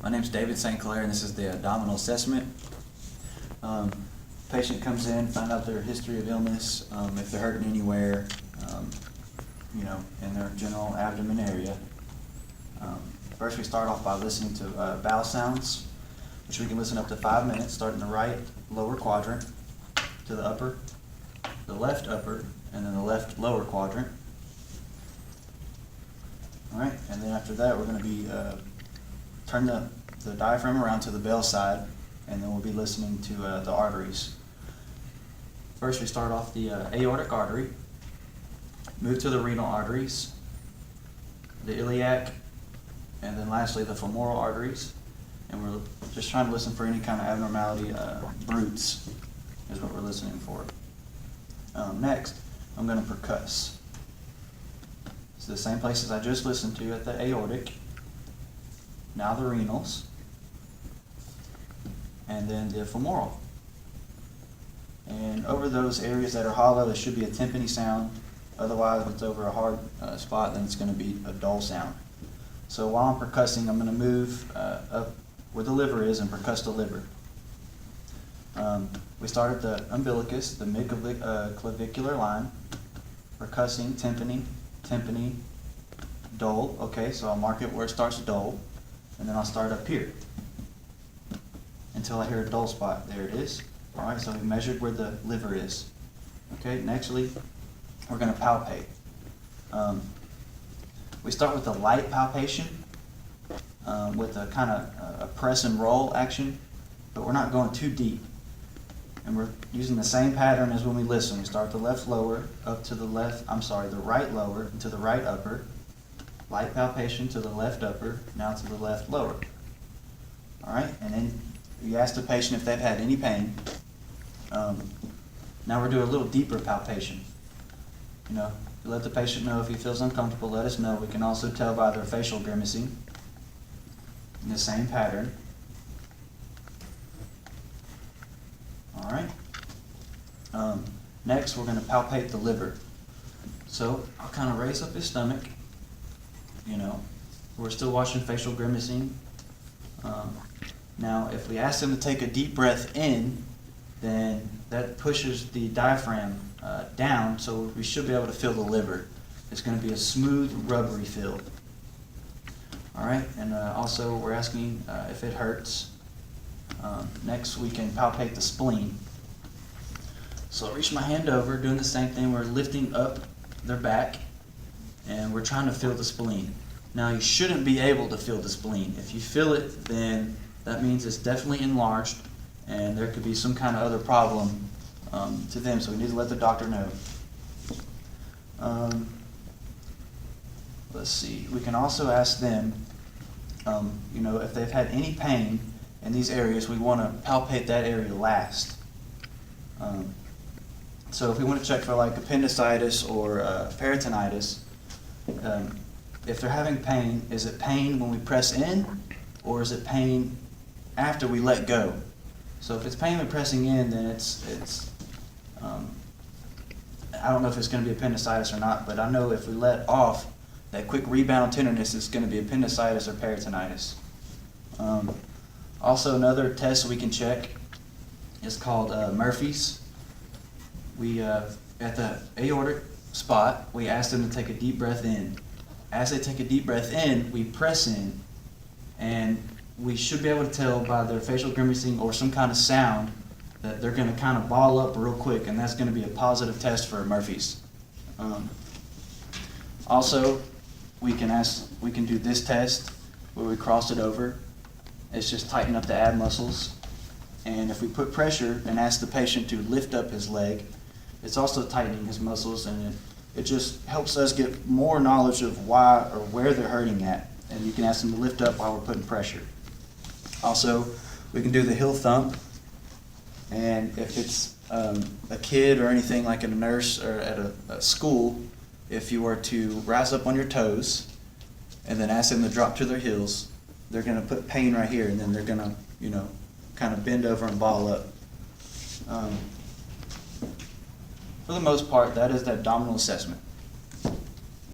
My name is David St-Clair, and this is the abdominal assessment. Patient comes in, find out their history of illness, if they're hurting anywhere, in their general abdomen area. First, we start off by listening to bowel sounds, which we can listen up to 5 minutes, starting in the right lower quadrant to the upper, the left upper, and then the left lower quadrant. All right, and then after that, we're going to be turn the diaphragm around to the bell side, and then we'll be listening to the arteries. First, we start off the aortic artery, move to the renal arteries, the iliac, and then lastly the femoral arteries. And we're just trying to listen for any kind of abnormality. Brutes is what we're listening for. Next, I'm going to percuss. It's the same places I just listened to at the aortic. Now the renals, and then the femoral. And over those areas that are hollow, there should be a tympany sound. Otherwise, if it's over a hard spot, then it's going to be a dull sound. So while I'm percussing, I'm going to move up where the liver is and percuss the liver. We start at the umbilicus, the mid-clavicular line, percussing tympany, tympany, dull. Okay, so I'll mark it where it starts dull. And then I'll start up here until I hear a dull spot. There it is. All right, so we measured where the liver is. Okay, nextly, we're going to palpate. We start with a light palpation with a kind of a press and roll action, but we're not going too deep. And we're using the same pattern as when we listen. We start the left lower up to the the right lower to the right upper. Light palpation to the left upper, now to the left lower. All right, and then you ask the patient if they've had any pain. Now we're doing a little deeper palpation. You let the patient know if he feels uncomfortable, let us know. We can also tell by their facial grimacing in the same pattern. All right. Next, we're going to palpate the liver. So I'll kind of raise up his stomach. We're still watching facial grimacing. Now, if we ask them to take a deep breath in, then that pushes the diaphragm down, so we should be able to feel the liver. It's going to be a smooth, rubbery feel. All right, and also we're asking if it hurts. Next, we can palpate the spleen. So I reach my hand over, doing the same thing. We're lifting up their back, and we're trying to feel the spleen. Now, you shouldn't be able to feel the spleen. If you feel it, then that means it's definitely enlarged, and there could be some kind of other problem to them, so we need to let the doctor know. Let's see. We can also ask them, if they've had any pain in these areas, we want to palpate that area last. So if we want to check for like appendicitis or peritonitis, if they're having pain, is it pain when we press in, or is it pain after we let go? So if it's pain when pressing in, then it's I don't know if it's going to be appendicitis or not, but I know if we let off, that quick rebound tenderness is going to be appendicitis or peritonitis. Also, another test we can check is called Murphy's. We at the aortic spot, we ask them to take a deep breath in. As they take a deep breath in, we press in, and we should be able to tell by their facial grimacing or some kind of sound that they're going to kind of ball up real quick, and that's going to be a positive test for Murphy's. Also, we can do this test where we cross it over. It's just tighten up the ab muscles, and if we put pressure and ask the patient to lift up his leg, it's also tightening his muscles, and it just helps us get more knowledge of why or where they're hurting at, and you can ask them to lift up while we're putting pressure. Also, we can do the heel thump, and if it's a kid or anything like a nurse or at a school, if you were to rise up on your toes and then ask them to drop to their heels, they're going to put pain right here, and then they're going to, kind of bend over and ball up. For the most part, that is the abdominal assessment.